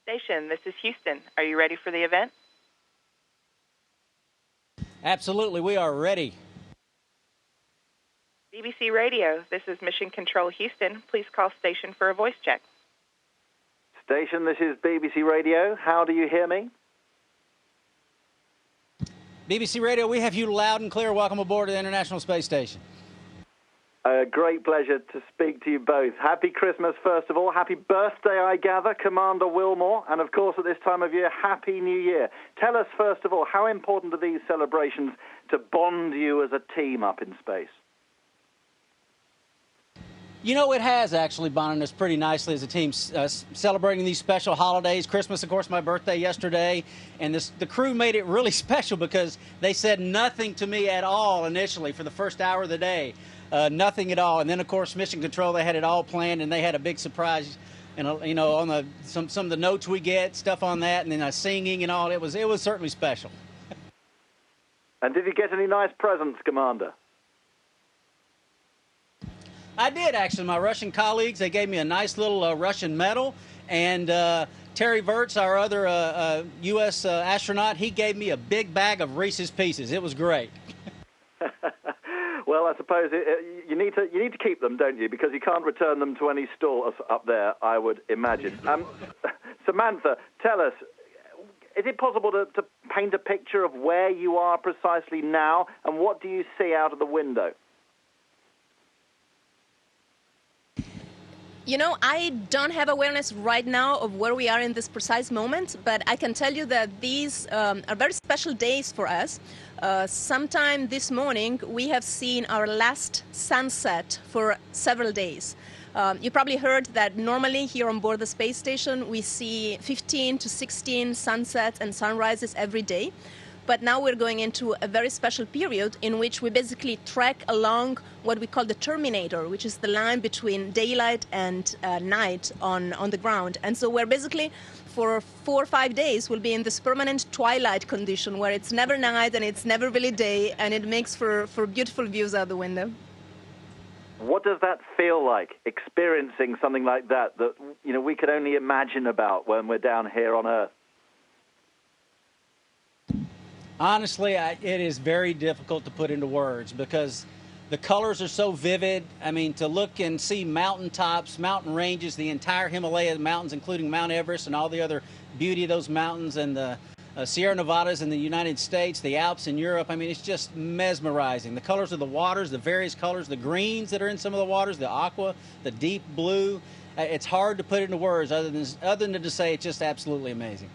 Station, this is Houston. Are you ready for the event? Absolutely, we are ready. BBC Radio, this is Mission Control Houston. Please call station for a voice check. Station, this is BBC Radio. How do you hear me? BBC Radio, we have you loud and clear. Welcome aboard the International Space Station. A great pleasure to speak to you both. Happy Christmas, first of all. Happy birthday, I gather, Commander Wilmore. And, of course, at this time of year, Happy New Year. Tell us, first of all, how important are these celebrations to bond you as a team up in space? You know, it has actually bonded us pretty nicely as a team, celebrating these special holidays. Christmas, of course, my birthday yesterday. And the crew made it really special because they said nothing to me at all initially for the first hour of the day. Nothing at all. And then, of course, Mission Control, they had it all planned, and they had a big surprise, and you know, on some of the notes we get, stuff on that, and then singing and all. It was certainly special. And did you get any nice presents, Commander? I did, actually. My Russian colleagues, they gave me a nice little Russian medal, and Terry Virts, our other U.S. astronaut, he gave me a big bag of Reese's Pieces. It was great. Well, I suppose you need to keep them, don't you? Because you can't return them to any stores up there, I would imagine. Samantha, tell us, is it possible to paint a picture of where you are precisely now, and what do you see out of the window? You know, I don't have awareness right now of where we are in this precise moment, but I can tell you that these are very special days for us. Sometime this morning, we have seen our last sunset for several days. You probably heard that normally here on board the space station, we see 15 to 16 sunsets and sunrises every day. But now we're going into a very special period in which we basically trek along what we call the terminator, which is the line between daylight and night on the ground. And so we're basically, for 4 or 5 days, we'll be in this permanent twilight condition where it's never night and it's never really day, and it makes for beautiful views out the window. What does that feel like, experiencing something like that you know, we could only imagine about when we're down here on Earth? Honestly, it is very difficult to put into words because the colors are so vivid. I mean, to look and see mountaintops, mountain ranges, the entire Himalaya mountains, including Mount Everest and all the other beauty of those mountains, and the Sierra Nevadas in the United States, the Alps in Europe. I mean, it's just mesmerizing. The colors of the waters, the various colors, the greens that are in some of the waters, the aqua, the deep blue. It's hard to put into words other than to say it's just absolutely amazing.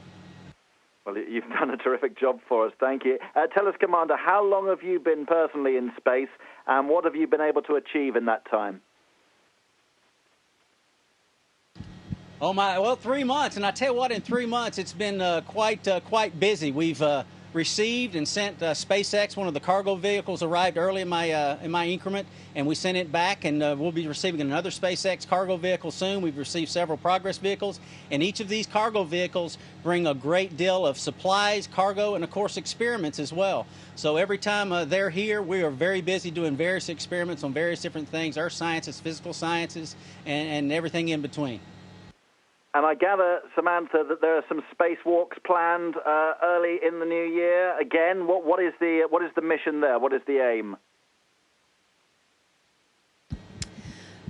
Well, you've done a terrific job for us. Thank you. Tell us, Commander, how long have you been personally in space, and what have you been able to achieve in that time? Oh, well, 3 months. And I tell you what, in 3 months, it's been quite busy. We've received and sent SpaceX. One of the cargo vehicles arrived early in my increment, and we sent it back, and we'll be receiving another SpaceX cargo vehicle soon. We've received several Progress vehicles, and each of these cargo vehicles bring a great deal of supplies, cargo, and of course experiments as well. So every time they're here, we are very busy doing various experiments on various different things, earth sciences, physical sciences, and everything in between. And I gather, Samantha, that there are some spacewalks planned early in the new year. Again, what is the mission there? What is the aim?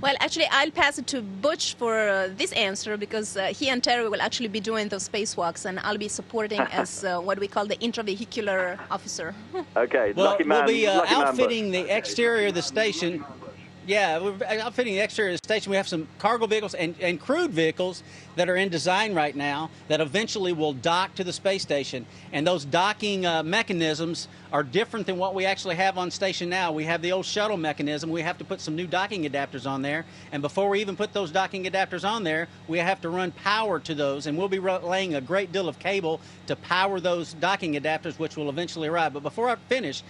Well, actually, I'll pass it to Butch for this answer because he and Terry will actually be doing those spacewalks, and I'll be supporting as what we call the intravehicular officer. Okay, well, lucky man. We'll be outfitting man, the exterior of the station. Yeah, we're outfitting the exterior of the station. We have some cargo vehicles and crewed vehicles that are in design right now that eventually will dock to the space station. And those docking mechanisms are different than what we actually have on station now. We have the old shuttle mechanism. We have to put some new docking adapters on there. And before we even put those docking adapters on there, we have to run power to those. And we'll be laying a great deal of cable to power those docking adapters, which will eventually arrive. But before I finish,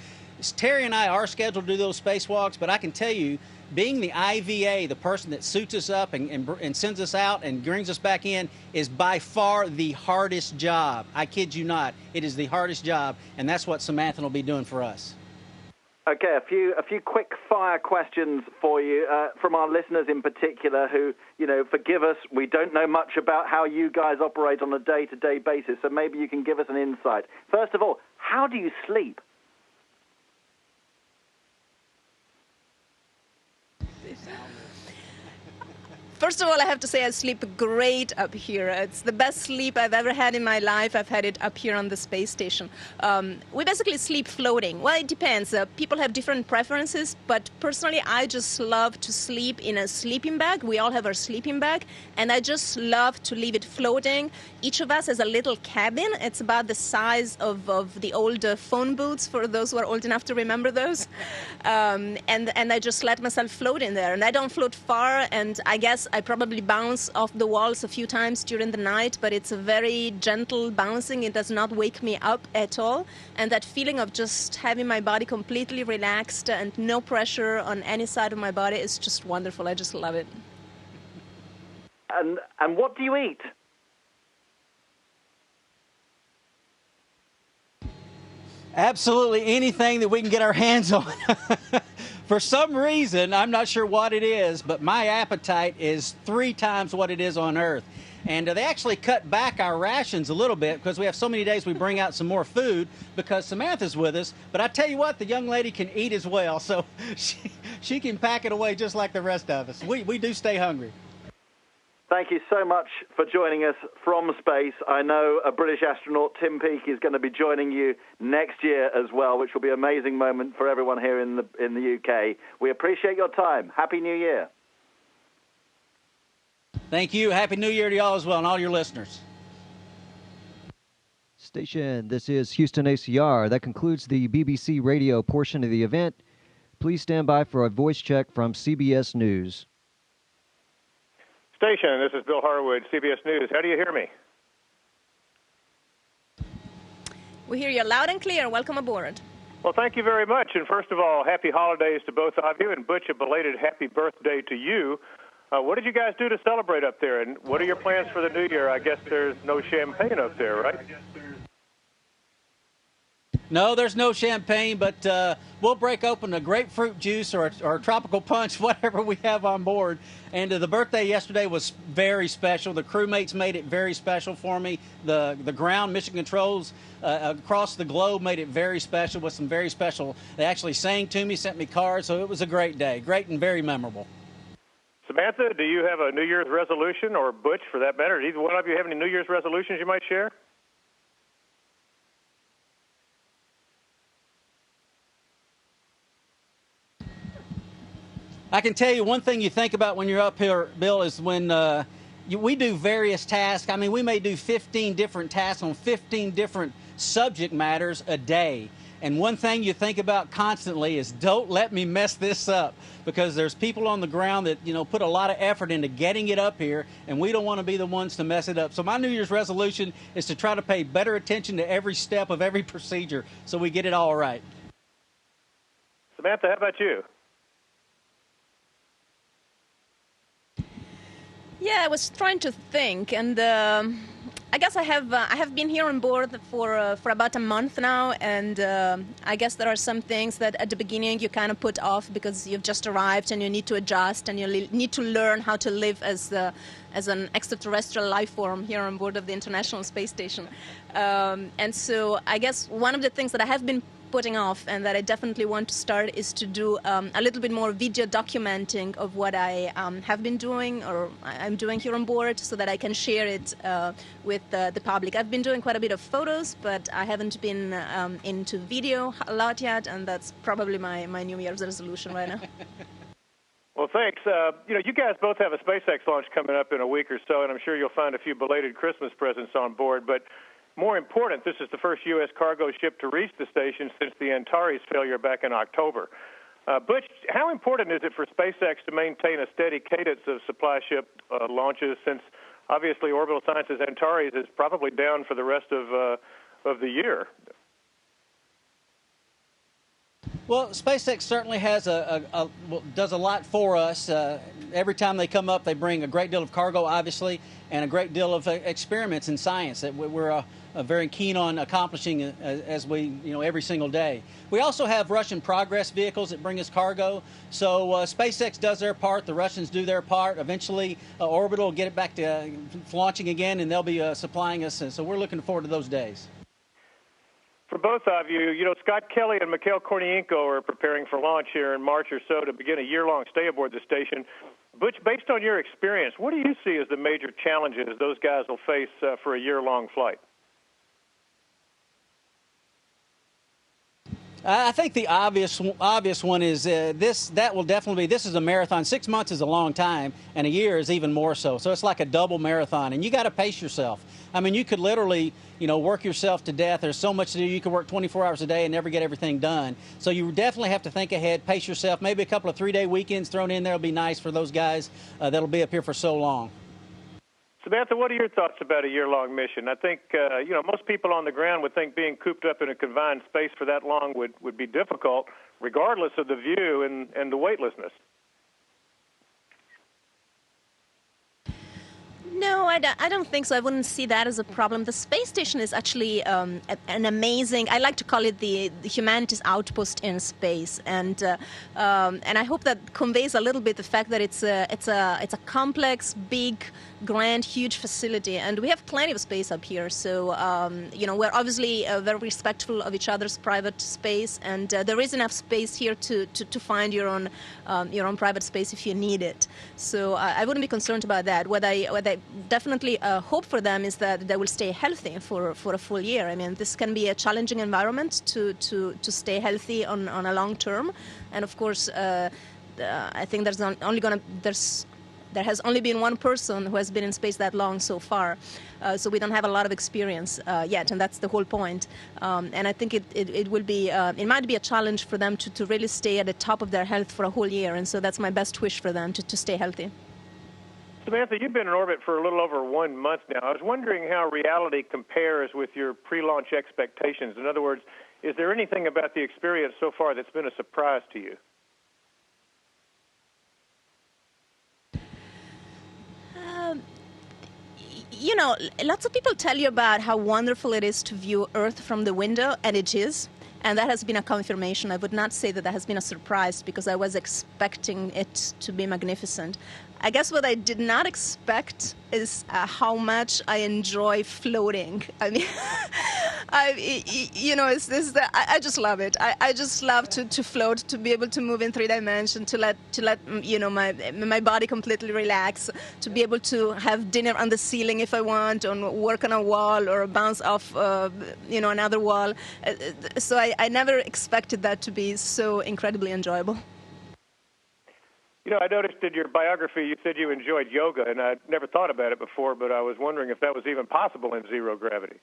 Terry and I are scheduled to do those spacewalks, but I can tell you, being the IVA, the person that suits us up and sends us out and brings us back in, is by far the hardest job. I kid you not. It is the hardest job, and that's what Samantha will be doing for us. Okay, a few quick fire questions for you from our listeners in particular who, forgive us, we don't know much about how you guys operate on a day-to-day basis, so maybe you can give us an insight. First of all, how do you sleep? First of all, I have to say I sleep great up here. It's the best sleep I've ever had in my life. I've had it up here on the space station. We basically sleep floating. Well, it depends. People have different preferences, but personally, I just love to sleep in a sleeping bag. We all have our sleeping bag, and I just love to leave it floating. Each of us has a little cabin. It's about the size of the old phone booths, for those who are old enough to remember those. And I just let myself float in there. And I don't float far, and I guess I probably bounce off the walls a few times during the night, but it's a very gentle bouncing. It does not wake me up at all. And that feeling of just having my body completely relaxed and no pressure on any side of my body is just wonderful. I just love it. And what do you eat? Absolutely anything that we can get our hands on. For some reason, I'm not sure what it is, but my appetite is 3 times what it is on Earth. And they actually cut back our rations a little bit because we have so many days we bring out some more food because Samantha's with us. But I tell you what, the young lady can eat as well, so she can pack it away just like the rest of us. We do stay hungry. Thank you so much for joining us from space. I know a British astronaut, Tim Peake, is going to be joining you next year as well, which will be an amazing moment for everyone here in the UK. We appreciate your time. Happy New Year. Thank you. Happy New Year to y'all as well and all your listeners. Station, this is Houston ACR. That concludes the BBC radio portion of the event. Please stand by for a voice check from CBS News. Station, this is Bill Harwood, CBS News. How do you hear me? We hear you loud and clear. Welcome aboard. Well, thank you very much. And first of all, happy holidays to both of you. And Butch, a belated happy birthday to you. What did you guys do to celebrate up there? And what are your plans for the new year? I guess there's no champagne up there, right? No, there's no champagne, but we'll break open a grapefruit juice or a tropical punch, whatever we have on board. And the birthday yesterday was very special. The crewmates made it very special for me. The ground mission controls across the globe made it very special with some very special. They actually sang to me, sent me cards, so it was a great day, great and very memorable. Samantha, do you have a New Year's resolution, or Butch, for that matter? Did either one of you have any New Year's resolutions you might share? I can tell you one thing you think about when you're up here, Bill, is when we do various tasks. I mean, we may do 15 different tasks on 15 different subject matters a day. And one thing you think about constantly is don't let me mess this up, because there's people on the ground that, put a lot of effort into getting it up here, and we don't want to be the ones to mess it up. So my New Year's resolution is to try to pay better attention to every step of every procedure so we get it all right. Samantha, how about you? Yeah, I was trying to think, and I guess I have been here on board for about a month now, and I guess there are some things that at the beginning you kind of put off because you've just arrived and you need to adjust and you need to learn how to live as an extraterrestrial life form here on board of the International Space Station. And so I guess one of the things that I have been putting off and that I definitely want to start is to do a little bit more video documenting of what I have been doing or I'm doing here on board so that I can share it with the public. I've been doing quite a bit of photos, but I haven't been into video a lot yet, and that's probably my New Year's resolution right now. Well, thanks. You guys both have a SpaceX launch coming up in a week or so, and I'm sure you'll find a few belated Christmas presents on board, but more important, this is the first U.S. cargo ship to reach the station since the Antares failure back in October. Butch, how important is it for SpaceX to maintain a steady cadence of supply ship launches, since obviously Orbital Sciences Antares is probably down for the rest of the year? Well, SpaceX certainly has does a lot for us. Every time they come up, they bring a great deal of cargo, obviously, and a great deal of experiments in science. We're very keen on accomplishing as we, every single day. We also have Russian Progress vehicles that bring us cargo. So SpaceX does their part, the Russians do their part. Eventually, Orbital will get it back to launching again, and they'll be supplying us. And so we're looking forward to those days. For both of you, Scott Kelly and Mikhail Kornienko are preparing for launch here in March or so to begin a year-long stay aboard the station. Butch, based on your experience, what do you see as the major challenges those guys will face for a year-long flight? I think the obvious one is that will definitely be, this is a marathon. 6 months is a long time, and a year is even more so. So it's like a double marathon, and you got to pace yourself. I mean, you could literally, work yourself to death. There's so much to do. You could work 24 hours a day and never get everything done. So you definitely have to think ahead, pace yourself. Maybe a couple of 3-day weekends thrown in there will be nice for those guys that'll be up here for so long. Samantha, what are your thoughts about a year-long mission? I think, most people on the ground would think being cooped up in a confined space for that long would be difficult, regardless of the view and the weightlessness. No, I don't think so. I wouldn't see that as a problem. The space station is actually an amazing, I like to call it the humanity's outpost in space. And I hope that conveys a little bit the fact that it's a complex, big, grand, huge facility, and we have plenty of space up here. So, we're obviously very respectful of each other's private space, and there is enough space here to find your own private space if you need it. So I wouldn't be concerned about that. What I definitely hope for them is that they will stay healthy for a full year. I mean, this can be a challenging environment to stay healthy on a long term, and of course, I think there has only been one person who has been in space that long so far, so we don't have a lot of experience yet, and that's the whole point. And I think it might be a challenge for them to really stay at the top of their health for a whole year, and so that's my best wish for them to stay healthy. Samantha, you've been in orbit for a little over 1 month now. I was wondering how reality compares with your pre-launch expectations. In other words, is there anything about the experience so far that's been a surprise to you? Lots of people tell you about how wonderful it is to view Earth from the window, and it is. And that has been a confirmation. I would not say that has been a surprise, because I was expecting it to be magnificent. I guess what I did not expect is how much I enjoy floating. I mean, I just love it. I just love to float, to be able to move in 3 dimensions, to let my body completely relax, to be able to have dinner on the ceiling if I want, or work on a wall, or bounce off another wall. So I never expected that to be so incredibly enjoyable. I noticed in your biography you said you enjoyed yoga, and I'd never thought about it before, but I was wondering if that was even possible in zero gravity.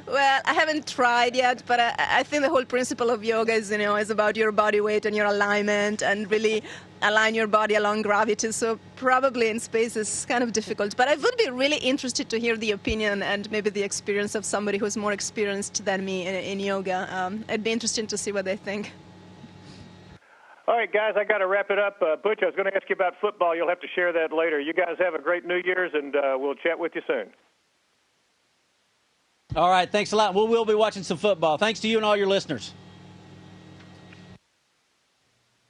Well, I haven't tried yet, but I think the whole principle of yoga is about your body weight and your alignment, and really align your body along gravity. So probably in space is kind of difficult. But I would be really interested to hear the opinion and maybe the experience of somebody who's more experienced than me in yoga. It'd be interesting to see what they think. All right, guys, I got to wrap it up. Butch, I was going to ask you about football. You'll have to share that later. You guys have a great New Year's, and we'll chat with you soon. All right, thanks a lot. We'll be watching some football. Thanks to you and all your listeners.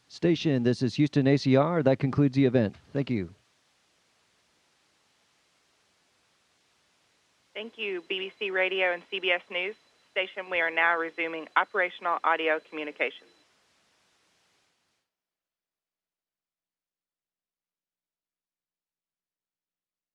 Station, this is Houston ACR. That concludes the event. Thank you. Thank you, BBC Radio and CBS News. Station, we are now resuming operational audio communications.